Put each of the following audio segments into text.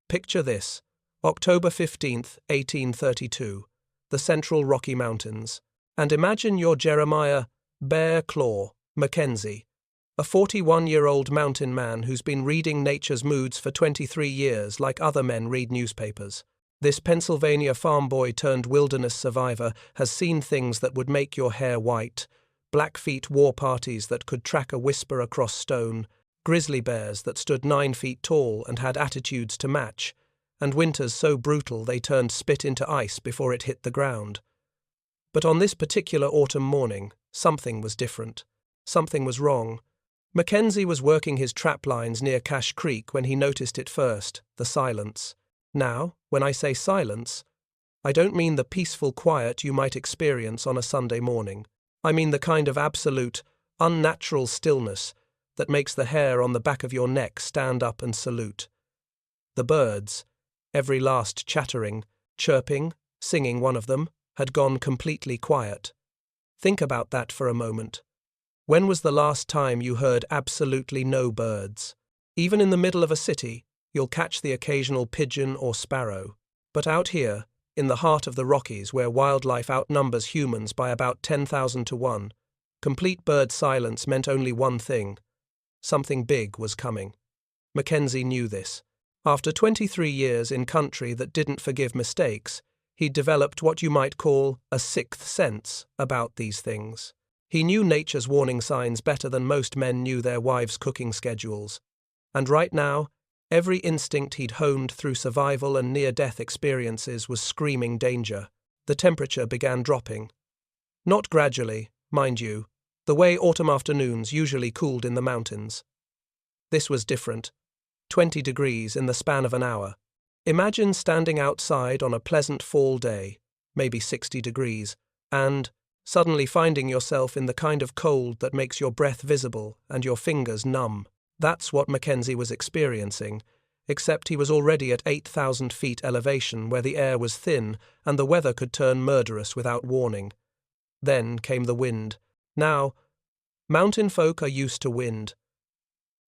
Picture this: October 15th, 1832, the Central Rocky Mountains. And imagine you're Jeremiah Bear Claw Mackenzie, a 41-year-old mountain man who's been reading nature's moods for 23 years like other men read newspapers. This Pennsylvania farm boy turned wilderness survivor has seen things that would make your hair white: Blackfeet war parties that could track a whisper across stone, grizzly bears that stood 9 feet tall and had attitudes to match, and winters so brutal they turned spit into ice before it hit the ground. But on this particular autumn morning, something was different. Something was wrong. Mackenzie was working his trap lines near Cache Creek when he noticed it first: the silence. Now, when I say silence, I don't mean the peaceful quiet you might experience on a Sunday morning. I mean the kind of absolute, unnatural stillness that makes the hair on the back of your neck stand up and salute. The birds, every last chattering, chirping, singing one of them, had gone completely quiet. Think about that for a moment. When was the last time you heard absolutely no birds? Even in the middle of a city, you'll catch the occasional pigeon or sparrow. But out here, in the heart of the Rockies, where wildlife outnumbers humans by about 10,000 to 1, complete bird silence meant only one thing: something big was coming. Mackenzie knew this. After 23 years in country that didn't forgive mistakes, he'd developed what you might call a sixth sense about these things. He knew nature's warning signs better than most men knew their wives' cooking schedules. And right now, every instinct he'd honed through survival and near-death experiences was screaming danger. The temperature began dropping. Not gradually, mind you, the way autumn afternoons usually cooled in the mountains. This was different. 20 degrees in the span of an hour. Imagine standing outside on a pleasant fall day, maybe 60 degrees, and suddenly finding yourself in the kind of cold that makes your breath visible and your fingers numb. That's what Mackenzie was experiencing, except he was already at 8,000 feet elevation where the air was thin and the weather could turn murderous without warning. Then came the wind. Now, mountain folk are used to wind.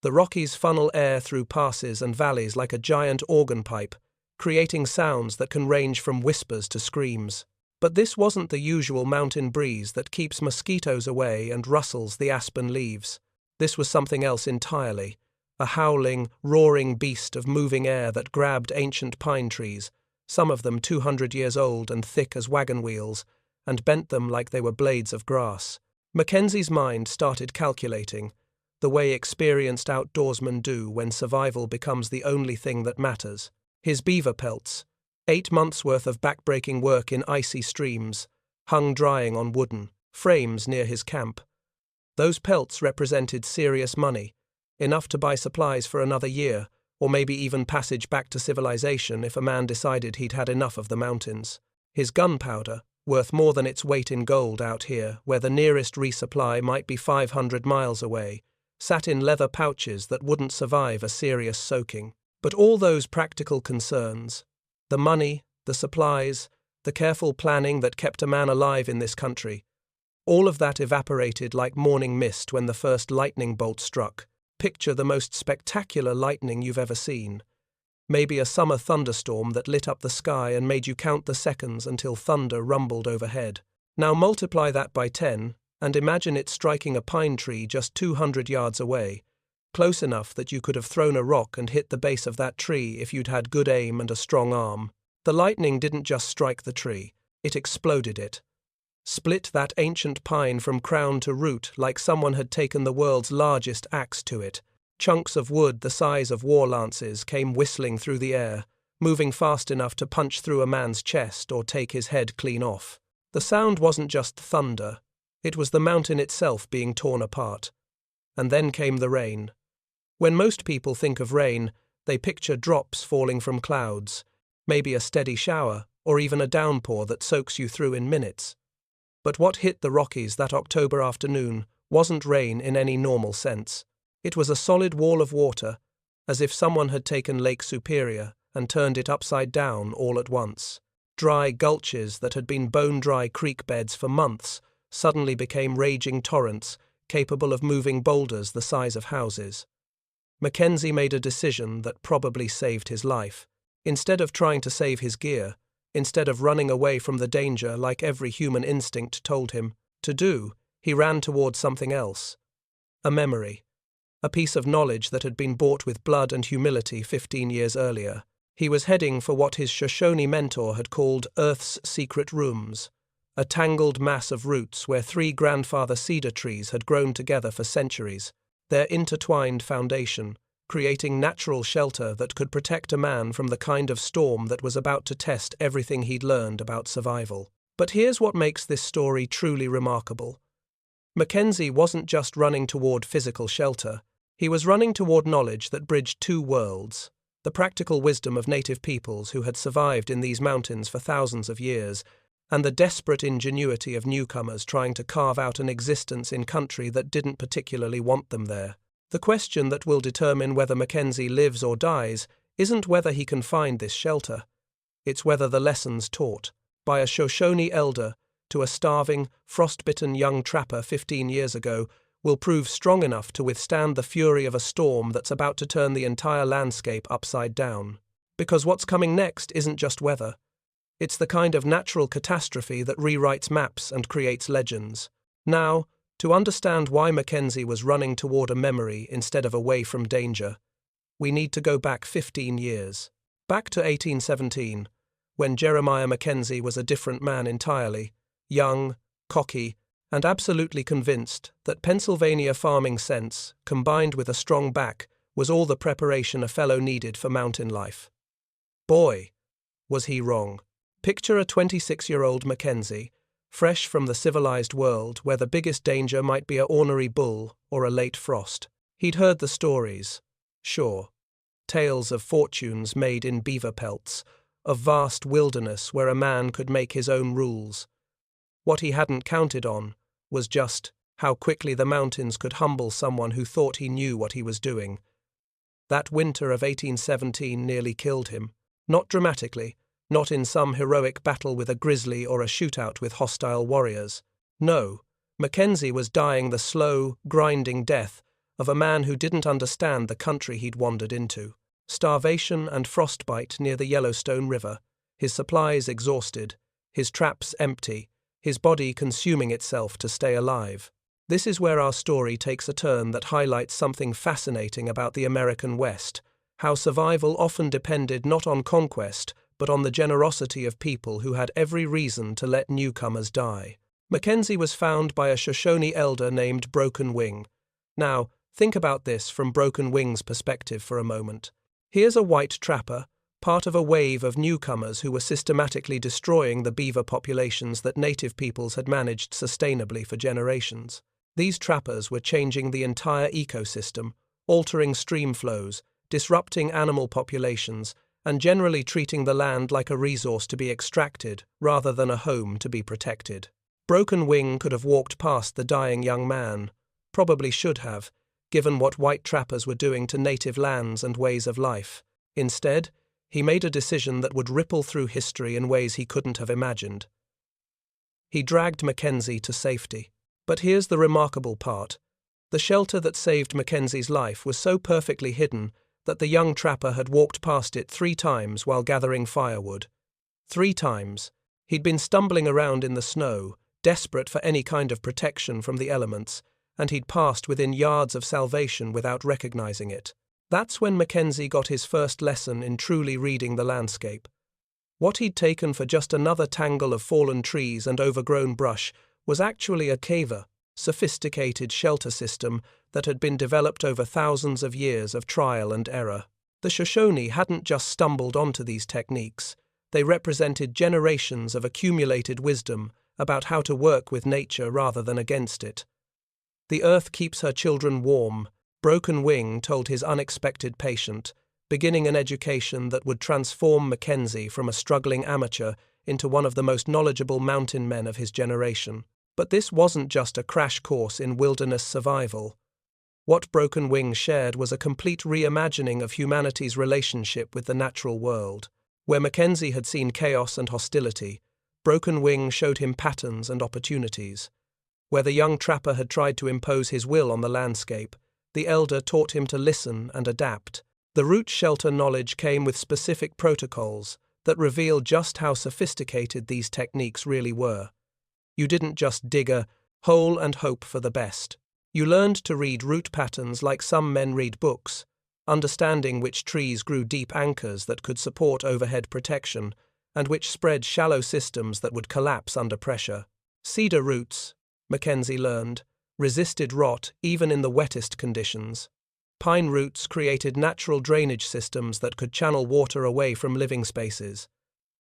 The Rockies funnel air through passes and valleys like a giant organ pipe, creating sounds that can range from whispers to screams. But this wasn't the usual mountain breeze that keeps mosquitoes away and rustles the aspen leaves. This was something else entirely, a howling, roaring beast of moving air that grabbed ancient pine trees, some of them 200 years old and thick as wagon wheels, and bent them like they were blades of grass. Mackenzie's mind started calculating, the way experienced outdoorsmen do when survival becomes the only thing that matters. His beaver pelts, 8 months' worth of back-breaking work in icy streams, hung drying on wooden frames near his camp. Those pelts represented serious money, enough to buy supplies for another year, or maybe even passage back to civilization if a man decided he'd had enough of the mountains. His gunpowder, worth more than its weight in gold out here, where the nearest resupply might be 500 miles away, sat in leather pouches that wouldn't survive a serious soaking. But all those practical concerns, the money, the supplies, the careful planning that kept a man alive in this country, all of that evaporated like morning mist when the first lightning bolt struck. Picture the most spectacular lightning you've ever seen. Maybe a summer thunderstorm that lit up the sky and made you count the seconds until thunder rumbled overhead. Now multiply that by 10, and imagine it striking a pine tree just 200 yards away, close enough that you could have thrown a rock and hit the base of that tree if you'd had good aim and a strong arm. The lightning didn't just strike the tree, it exploded it. Split that ancient pine from crown to root like someone had taken the world's largest axe to it. Chunks of wood the size of war lances came whistling through the air, moving fast enough to punch through a man's chest or take his head clean off. The sound wasn't just thunder, it was the mountain itself being torn apart. And then came the rain. When most people think of rain, they picture drops falling from clouds, maybe a steady shower, or even a downpour that soaks you through in minutes. But what hit the Rockies that October afternoon wasn't rain in any normal sense. It was a solid wall of water, as if someone had taken Lake Superior and turned it upside down all at once. Dry gulches that had been bone-dry creek beds for months suddenly became raging torrents, capable of moving boulders the size of houses. Mackenzie made a decision that probably saved his life. Instead of trying to save his gear, instead of running away from the danger like every human instinct told him to do, he ran toward something else. A memory. A piece of knowledge that had been bought with blood and humility 15 years earlier. He was heading for what his Shoshone mentor had called Earth's secret rooms, a tangled mass of roots where 3 grandfather cedar trees had grown together for centuries, their intertwined foundation, creating natural shelter that could protect a man from the kind of storm that was about to test everything he'd learned about survival. But here's what makes this story truly remarkable. Mackenzie wasn't just running toward physical shelter, he was running toward knowledge that bridged 2 worlds, the practical wisdom of native peoples who had survived in these mountains for thousands of years, and the desperate ingenuity of newcomers trying to carve out an existence in country that didn't particularly want them there. The question that will determine whether Mackenzie lives or dies isn't whether he can find this shelter. It's whether the lessons taught by a Shoshone elder to a starving, frostbitten young trapper 15 years ago will prove strong enough to withstand the fury of a storm that's about to turn the entire landscape upside down. Because what's coming next isn't just weather. It's the kind of natural catastrophe that rewrites maps and creates legends. Now, to understand why Mackenzie was running toward a memory instead of away from danger, we need to go back 15 years. Back to 1817, when Jeremiah Mackenzie was a different man entirely, young, cocky, and absolutely convinced that Pennsylvania farming sense, combined with a strong back, was all the preparation a fellow needed for mountain life. Boy, was he wrong. Picture a 26-year-old Mackenzie, fresh from the civilized world where the biggest danger might be a ornery bull or a late frost. He'd heard the stories, sure, tales of fortunes made in beaver pelts, of vast wilderness where a man could make his own rules. What he hadn't counted on was just how quickly the mountains could humble someone who thought he knew what he was doing. That winter of 1817 nearly killed him, not dramatically, not in some heroic battle with a grizzly or a shootout with hostile warriors. No, Mackenzie was dying the slow, grinding death of a man who didn't understand the country he'd wandered into. Starvation and frostbite near the Yellowstone River, his supplies exhausted, his traps empty, his body consuming itself to stay alive. This is where our story takes a turn that highlights something fascinating about the American West, how survival often depended not on conquest, but on the generosity of people who had every reason to let newcomers die. Mackenzie was found by a Shoshone elder named Broken Wing. Now, think about this from Broken Wing's perspective for a moment. Here's a white trapper, part of a wave of newcomers who were systematically destroying the beaver populations that native peoples had managed sustainably for generations. These trappers were changing the entire ecosystem, altering stream flows, disrupting animal populations, and generally treating the land like a resource to be extracted rather than a home to be protected. Broken Wing could have walked past the dying young man, probably should have, given what white trappers were doing to native lands and ways of life. Instead, he made a decision that would ripple through history in ways he couldn't have imagined. He dragged Mackenzie to safety. But here's the remarkable part. The shelter that saved Mackenzie's life was so perfectly hidden that the young trapper had walked past it 3 times while gathering firewood. 3 times. He'd been stumbling around in the snow, desperate for any kind of protection from the elements, and he'd passed within yards of salvation without recognizing it. That's when Mackenzie got his first lesson in truly reading the landscape. What he'd taken for just another tangle of fallen trees and overgrown brush was actually a caver, sophisticated shelter system that had been developed over thousands of years of trial and error. The Shoshone hadn't just stumbled onto these techniques. They represented generations of accumulated wisdom about how to work with nature rather than against it. The earth keeps her children warm, Broken Wing told his unexpected patient, beginning an education that would transform Mackenzie from a struggling amateur into one of the most knowledgeable mountain men of his generation. But this wasn't just a crash course in wilderness survival. What Broken Wing shared was a complete reimagining of humanity's relationship with the natural world. Where Mackenzie had seen chaos and hostility, Broken Wing showed him patterns and opportunities. Where the young trapper had tried to impose his will on the landscape, the elder taught him to listen and adapt. The root shelter knowledge came with specific protocols that reveal just how sophisticated these techniques really were. You didn't just dig a hole and hope for the best. You learned to read root patterns like some men read books, understanding which trees grew deep anchors that could support overhead protection, and which spread shallow systems that would collapse under pressure. Cedar roots, Mackenzie learned, resisted rot even in the wettest conditions. Pine roots created natural drainage systems that could channel water away from living spaces.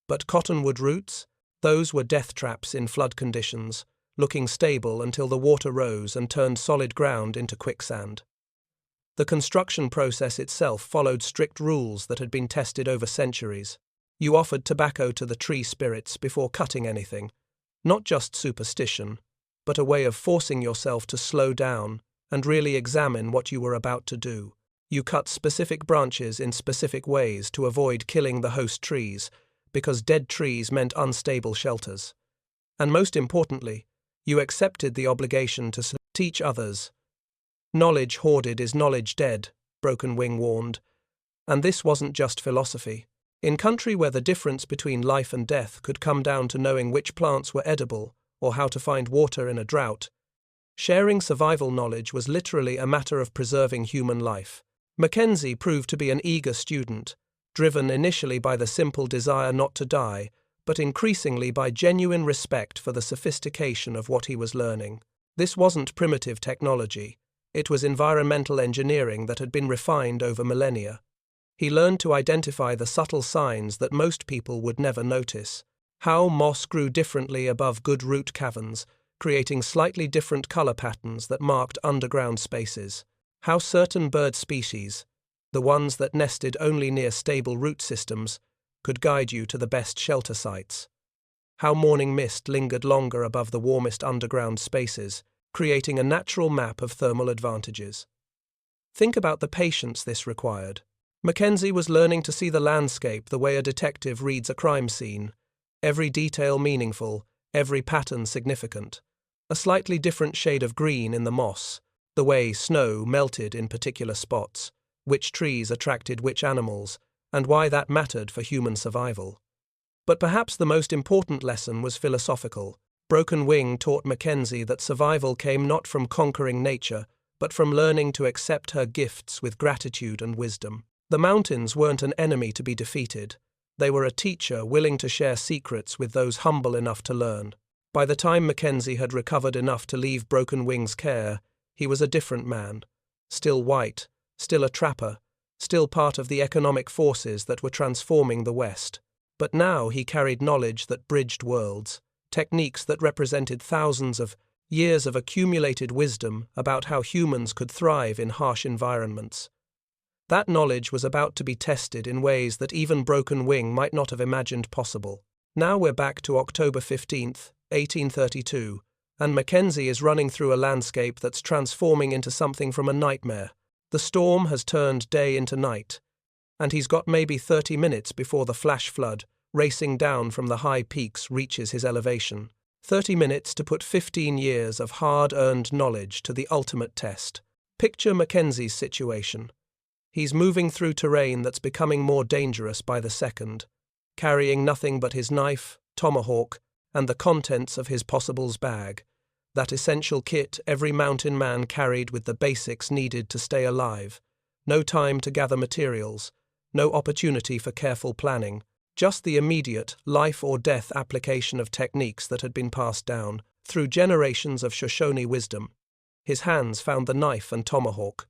But cottonwood roots? Those were death traps in flood conditions, looking stable until the water rose and turned solid ground into quicksand. The construction process itself followed strict rules that had been tested over centuries. You offered tobacco to the tree spirits before cutting anything, not just superstition, but a way of forcing yourself to slow down and really examine what you were about to do. You cut specific branches in specific ways to avoid killing the host trees, because dead trees meant unstable shelters. And most importantly, you accepted the obligation to teach others. Knowledge hoarded is knowledge dead, Broken Wing warned. And this wasn't just philosophy. In country where the difference between life and death could come down to knowing which plants were edible or how to find water in a drought, sharing survival knowledge was literally a matter of preserving human life. Mackenzie proved to be an eager student, driven initially by the simple desire not to die, but increasingly by genuine respect for the sophistication of what he was learning. This wasn't primitive technology. It was environmental engineering that had been refined over millennia. He learned to identify the subtle signs that most people would never notice. How moss grew differently above good root caverns, creating slightly different color patterns that marked underground spaces. How certain bird species, the ones that nested only near stable root systems, could guide you to the best shelter sites. How morning mist lingered longer above the warmest underground spaces, creating a natural map of thermal advantages. Think about the patience this required. Mackenzie was learning to see the landscape the way a detective reads a crime scene, every detail meaningful, every pattern significant. A slightly different shade of green in the moss, the way snow melted in particular spots, which trees attracted which animals, and why that mattered for human survival. But perhaps the most important lesson was philosophical. Broken Wing taught Mackenzie that survival came not from conquering nature, but from learning to accept her gifts with gratitude and wisdom. The mountains weren't an enemy to be defeated. They were a teacher willing to share secrets with those humble enough to learn. By the time Mackenzie had recovered enough to leave Broken Wing's care, he was a different man. Still white, still a trapper, still part of the economic forces that were transforming the West. But now he carried knowledge that bridged worlds, techniques that represented thousands of years of accumulated wisdom about how humans could thrive in harsh environments. That knowledge was about to be tested in ways that even Broken Wing might not have imagined possible. Now we're back to October 15th, 1832, and Mackenzie is running through a landscape that's transforming into something from a nightmare. The storm has turned day into night, and he's got maybe 30 minutes before the flash flood, racing down from the high peaks, reaches his elevation. 30 minutes to put 15 years of hard-earned knowledge to the ultimate test. Picture Mackenzie's situation. He's moving through terrain that's becoming more dangerous by the second, carrying nothing but his knife, tomahawk, and the contents of his possibles bag, that essential kit every mountain man carried with the basics needed to stay alive. No time to gather materials, no opportunity for careful planning, just the immediate life-or-death application of techniques that had been passed down through generations of Shoshone wisdom. His hands found the knife and tomahawk,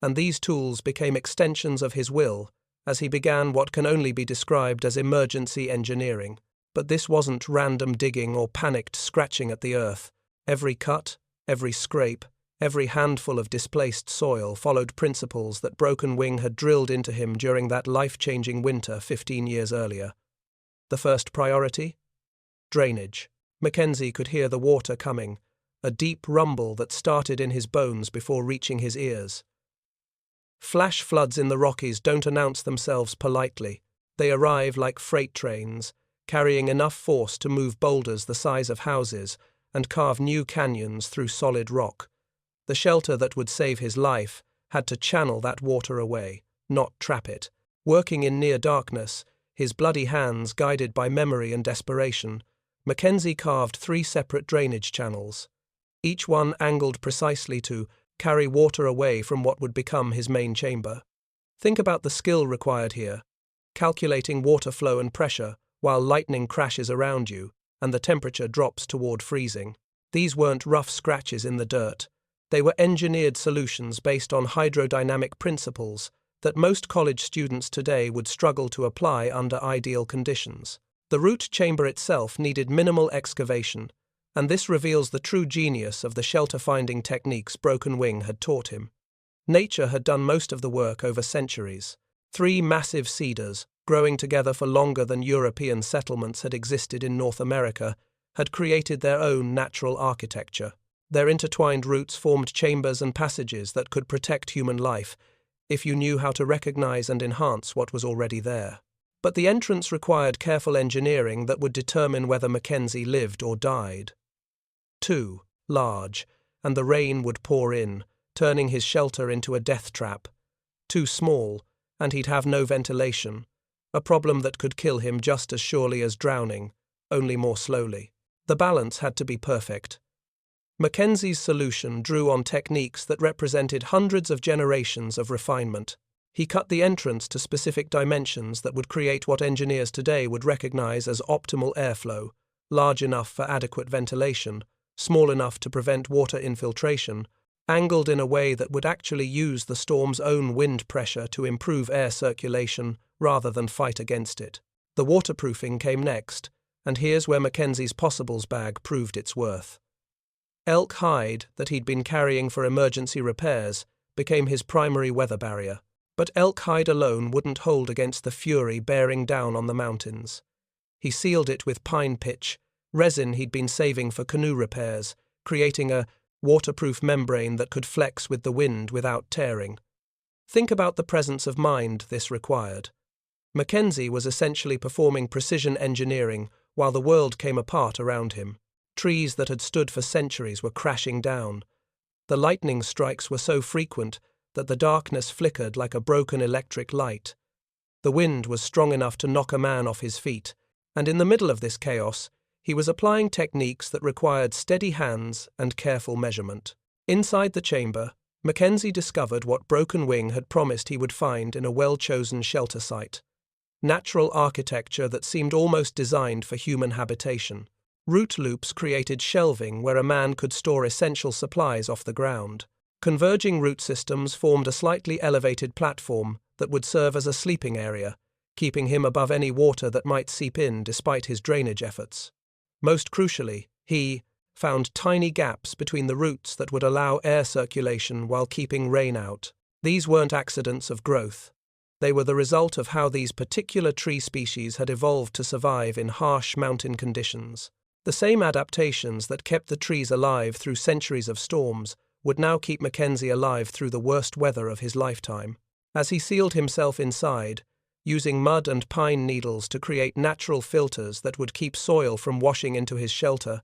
and these tools became extensions of his will as he began what can only be described as emergency engineering. But this wasn't random digging or panicked scratching at the earth. Every cut, every scrape, every handful of displaced soil followed principles that Broken Wing had drilled into him during that life-changing winter 15 years earlier. The first priority? Drainage. Mackenzie could hear the water coming, a deep rumble that started in his bones before reaching his ears. Flash floods in the Rockies don't announce themselves politely. They arrive like freight trains, carrying enough force to move boulders the size of houses and carve new canyons through solid rock. The shelter that would save his life had to channel that water away. not trap it. Working in near darkness, his bloody hands guided by memory and desperation, Mackenzie carved 3 separate drainage channels, each one angled precisely to carry water away from what would become his main chamber. Think about the skill required here, calculating water flow and pressure while lightning crashes around you and the temperature drops toward freezing. These weren't rough scratches in the dirt. They were engineered solutions based on hydrodynamic principles that most college students today would struggle to apply under ideal conditions. The root chamber itself needed minimal excavation, and this reveals the true genius of the shelter-finding techniques Broken Wing had taught him. Nature had done most of the work over centuries. 3 massive cedars, growing together for longer than European settlements had existed in North America, had created their own natural architecture. Their intertwined roots formed chambers and passages that could protect human life if you knew how to recognize and enhance what was already there. But the entrance required careful engineering that would determine whether Mackenzie lived or died. Too large, and the rain would pour in, turning his shelter into a death trap. Too small, and he'd have no ventilation, a problem that could kill him just as surely as drowning, only more slowly. The balance had to be perfect. Mackenzie's solution drew on techniques that represented hundreds of generations of refinement. He cut the entrance to specific dimensions that would create what engineers today would recognize as optimal airflow, large enough for adequate ventilation, small enough to prevent water infiltration, angled in a way that would actually use the storm's own wind pressure to improve air circulation rather than fight against it. The waterproofing came next, and here's where Mackenzie's possibles bag proved its worth. Elk hide that he'd been carrying for emergency repairs became his primary weather barrier. But elk hide alone wouldn't hold against the fury bearing down on the mountains. He sealed it with pine pitch, resin he'd been saving for canoe repairs, creating a waterproof membrane that could flex with the wind without tearing. Think about the presence of mind this required. Mackenzie was essentially performing precision engineering while the world came apart around him. Trees that had stood for centuries were crashing down. The lightning strikes were so frequent that the darkness flickered like a broken electric light. The wind was strong enough to knock a man off his feet, and in the middle of this chaos, he was applying techniques that required steady hands and careful measurement. Inside the chamber, Mackenzie discovered what Broken Wing had promised he would find in a well-chosen shelter site. Natural architecture that seemed almost designed for human habitation. Root loops created shelving where a man could store essential supplies off the ground. Converging root systems formed a slightly elevated platform that would serve as a sleeping area, keeping him above any water that might seep in despite his drainage efforts. Most crucially, he found tiny gaps between the roots that would allow air circulation while keeping rain out. These weren't accidents of growth. They were the result of how these particular tree species had evolved to survive in harsh mountain conditions. The same adaptations that kept the trees alive through centuries of storms would now keep Mackenzie alive through the worst weather of his lifetime. As he sealed himself inside, using mud and pine needles to create natural filters that would keep soil from washing into his shelter,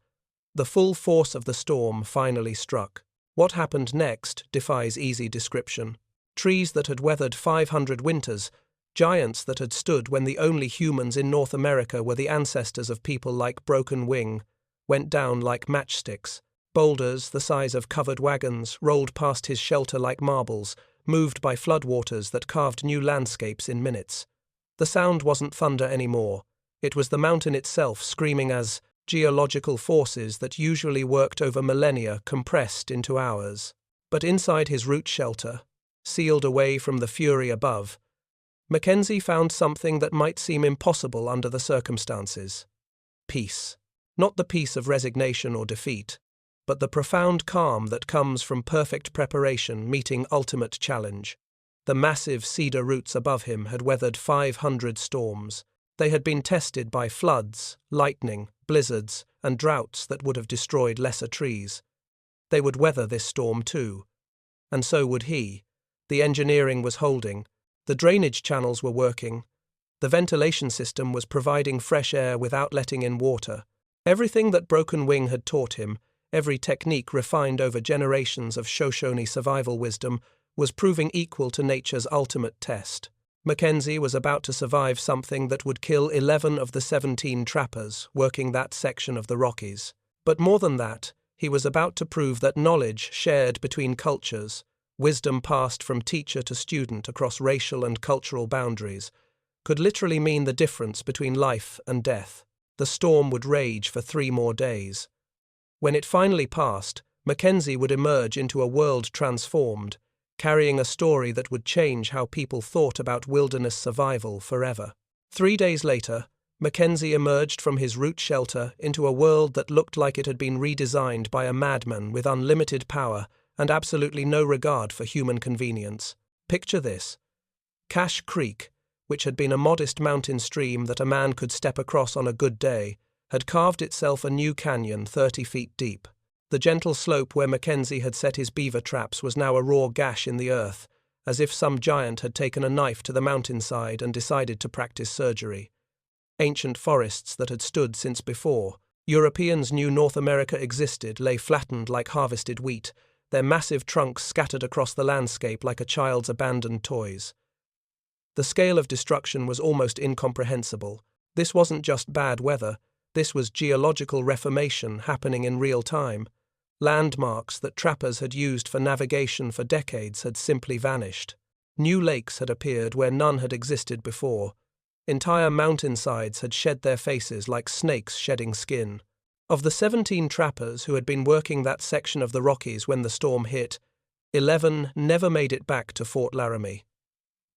the full force of the storm finally struck. What happened next defies easy description. Trees that had weathered 500 winters, giants that had stood when the only humans in North America were the ancestors of people like Broken Wing, went down like matchsticks. Boulders, the size of covered wagons, rolled past his shelter like marbles, moved by floodwaters that carved new landscapes in minutes. The sound wasn't thunder anymore. It was the mountain itself screaming as geological forces that usually worked over millennia compressed into hours. But inside his root shelter, sealed away from the fury above, Mackenzie found something that might seem impossible under the circumstances. Peace. Not the peace of resignation or defeat, but the profound calm that comes from perfect preparation meeting ultimate challenge. The massive cedar roots above him had weathered 500 storms. They had been tested by floods, lightning, blizzards, and droughts that would have destroyed lesser trees. They would weather this storm too. And so would he. The engineering was holding. The drainage channels were working. The ventilation system was providing fresh air without letting in water. Everything that Broken Wing had taught him, every technique refined over generations of Shoshone survival wisdom, was proving equal to nature's ultimate test. Mackenzie was about to survive something that would kill 11 of the 17 trappers working that section of the Rockies. But more than that, he was about to prove that knowledge shared between cultures, wisdom passed from teacher to student across racial and cultural boundaries, could literally mean the difference between life and death. The storm would rage for 3 more days. When it finally passed, Mackenzie would emerge into a world transformed, carrying a story that would change how people thought about wilderness survival forever. 3 days later, Mackenzie emerged from his root shelter into a world that looked like it had been redesigned by a madman with unlimited power and absolutely no regard for human convenience. Picture this. Cache Creek, which had been a modest mountain stream that a man could step across on a good day, had carved itself a new canyon 30 feet deep. The gentle slope where Mackenzie had set his beaver traps was now a raw gash in the earth, as if some giant had taken a knife to the mountainside and decided to practice surgery. Ancient forests that had stood since before Europeans knew North America existed lay flattened like harvested wheat, their massive trunks scattered across the landscape like a child's abandoned toys. The scale of destruction was almost incomprehensible. This wasn't just bad weather, this was geological reformation happening in real time. Landmarks that trappers had used for navigation for decades had simply vanished. New lakes had appeared where none had existed before. Entire mountainsides had shed their faces like snakes shedding skin. Of the 17 trappers who had been working that section of the Rockies when the storm hit, 11 never made it back to Fort Laramie.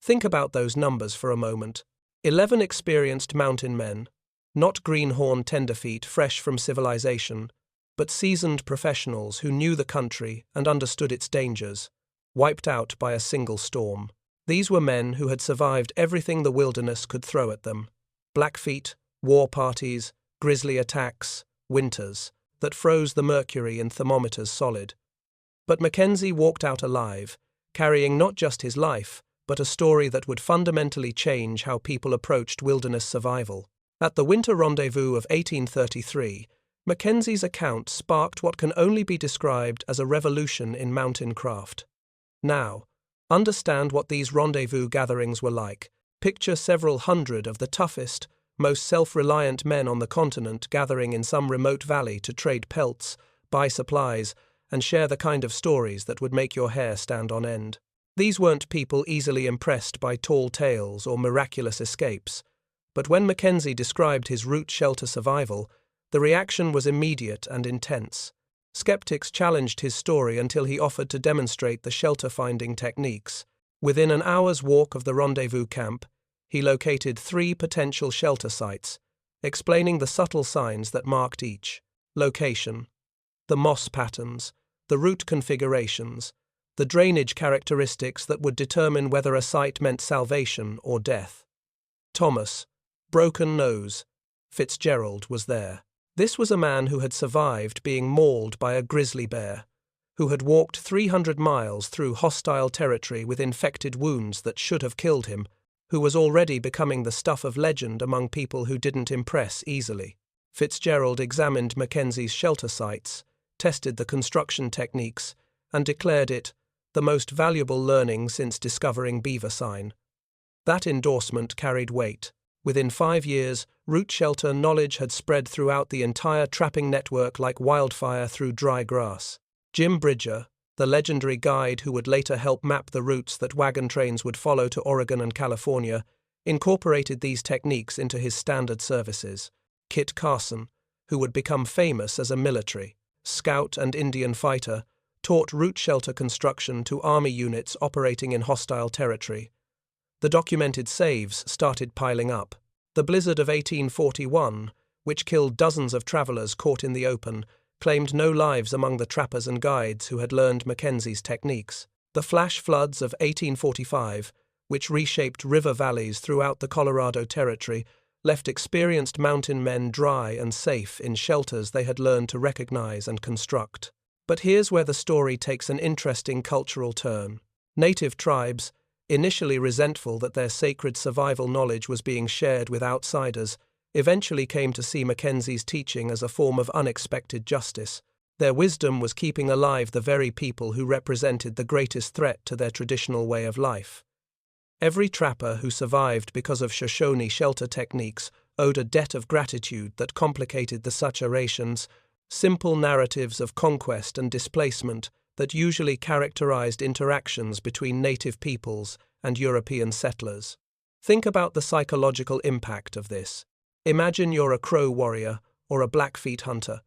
Think about those numbers for a moment. 11 experienced mountain men, not greenhorn tenderfeet fresh from civilization, but seasoned professionals who knew the country and understood its dangers, wiped out by a single storm. These were men who had survived everything the wilderness could throw at them. Blackfeet, war parties, grizzly attacks, winters that froze the mercury in thermometers solid. But Mackenzie walked out alive, carrying not just his life, but a story that would fundamentally change how people approached wilderness survival. At the Winter Rendezvous of 1833, Mackenzie's account sparked what can only be described as a revolution in mountain craft. Now, understand what these rendezvous gatherings were like. Picture several hundred of the toughest, most self-reliant men on the continent gathering in some remote valley to trade pelts, buy supplies, and share the kind of stories that would make your hair stand on end. These weren't people easily impressed by tall tales or miraculous escapes, but when Mackenzie described his root shelter survival, the reaction was immediate and intense. Skeptics challenged his story until he offered to demonstrate the shelter-finding techniques. Within an hour's walk of the rendezvous camp, he located 3 potential shelter sites, explaining the subtle signs that marked each: location, the moss patterns, the root configurations, the drainage characteristics that would determine whether a site meant salvation or death. Thomas, broken nose, Fitzgerald was there. This was a man who had survived being mauled by a grizzly bear, who had walked 300 miles through hostile territory with infected wounds that should have killed him, who was already becoming the stuff of legend among people who didn't impress easily. Fitzgerald examined Mackenzie's shelter sites, tested the construction techniques, and declared it the most valuable learning since discovering beaver sign. That endorsement carried weight. Within 5 years, root shelter knowledge had spread throughout the entire trapping network like wildfire through dry grass. Jim Bridger, the legendary guide who would later help map the routes that wagon trains would follow to Oregon and California, incorporated these techniques into his standard services. Kit Carson, who would become famous as a military scout and Indian fighter, taught root shelter construction to army units operating in hostile territory. The documented saves started piling up. The blizzard of 1841, which killed dozens of travelers caught in the open, claimed no lives among the trappers and guides who had learned Mackenzie's techniques. The flash floods of 1845, which reshaped river valleys throughout the Colorado Territory, left experienced mountain men dry and safe in shelters they had learned to recognize and construct. But here's where the story takes an interesting cultural turn. Native tribes, initially resentful that their sacred survival knowledge was being shared with outsiders, eventually came to see Mackenzie's teaching as a form of unexpected justice. Their wisdom was keeping alive the very people who represented the greatest threat to their traditional way of life. Every trapper who survived because of Shoshone shelter techniques owed a debt of gratitude that complicated the saturations, simple narratives of conquest and displacement that usually characterized interactions between native peoples and European settlers. Think about the psychological impact of this. Imagine you're a Crow warrior or a Blackfeet hunter,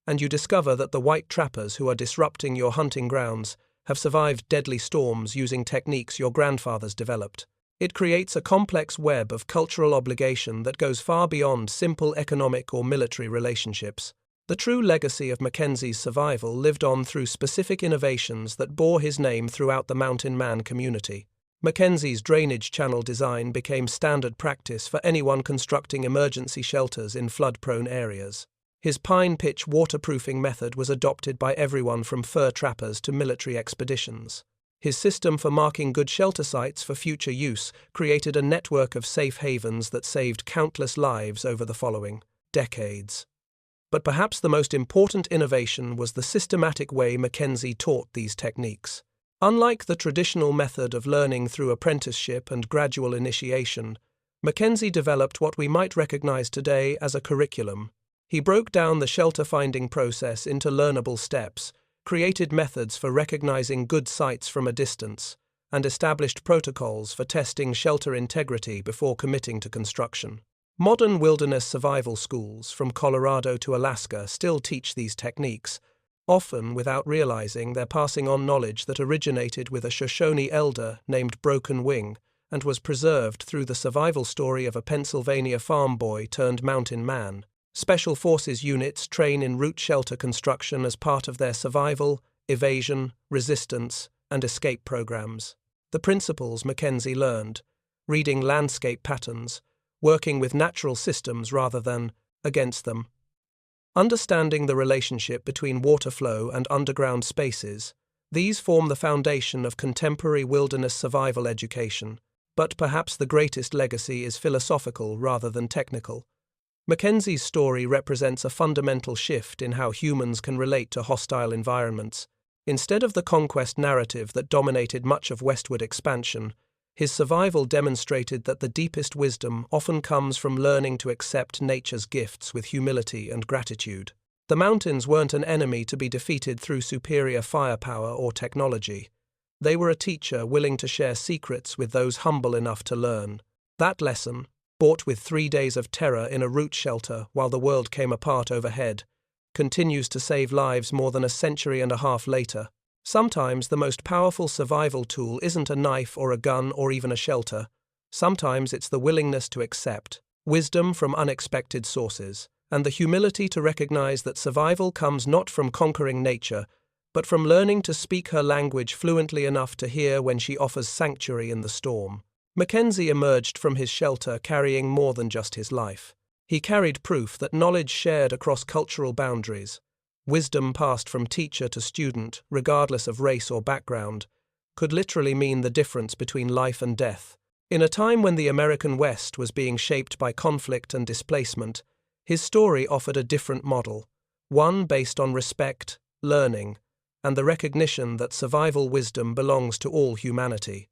and you discover that the white trappers who are disrupting your hunting grounds have survived deadly storms using techniques your grandfathers developed. It creates a complex web of cultural obligation that goes far beyond simple economic or military relationships. The true legacy of Mackenzie's survival lived on through specific innovations that bore his name throughout the mountain man community. Mackenzie's drainage channel design became standard practice for anyone constructing emergency shelters in flood-prone areas. His pine pitch waterproofing method was adopted by everyone from fur trappers to military expeditions. His system for marking good shelter sites for future use created a network of safe havens that saved countless lives over the following decades. But perhaps the most important innovation was the systematic way Mackenzie taught these techniques. Unlike the traditional method of learning through apprenticeship and gradual initiation, Mackenzie developed what we might recognize today as a curriculum. He broke down the shelter-finding process into learnable steps, created methods for recognizing good sites from a distance, and established protocols for testing shelter integrity before committing to construction. Modern wilderness survival schools, from Colorado to Alaska, still teach these techniques, often without realizing they're passing on knowledge that originated with a Shoshone elder named Broken Wing and was preserved through the survival story of a Pennsylvania farm boy turned mountain man. Special Forces units train in root shelter construction as part of their survival, evasion, resistance, and escape programs. The principles Mackenzie learned, reading landscape patterns, working with natural systems rather than against them, understanding the relationship between water flow and underground spaces, these form the foundation of contemporary wilderness survival education. But perhaps the greatest legacy is philosophical rather than technical. Mackenzie's story represents a fundamental shift in how humans can relate to hostile environments. Instead of the conquest narrative that dominated much of westward expansion, his survival demonstrated that the deepest wisdom often comes from learning to accept nature's gifts with humility and gratitude. The mountains weren't an enemy to be defeated through superior firepower or technology. They were a teacher willing to share secrets with those humble enough to learn. That lesson, bought with 3 days of terror in a root shelter while the world came apart overhead, continues to save lives more than a century and a half later. Sometimes the most powerful survival tool isn't a knife or a gun or even a shelter. Sometimes it's the willingness to accept wisdom from unexpected sources, and the humility to recognize that survival comes not from conquering nature, but from learning to speak her language fluently enough to hear when she offers sanctuary in the storm. Mackenzie emerged from his shelter carrying more than just his life. He carried proof that knowledge shared across cultural boundaries, wisdom passed from teacher to student, regardless of race or background, could literally mean the difference between life and death. In a time when the American West was being shaped by conflict and displacement, his story offered a different model, one based on respect, learning, and the recognition that survival wisdom belongs to all humanity.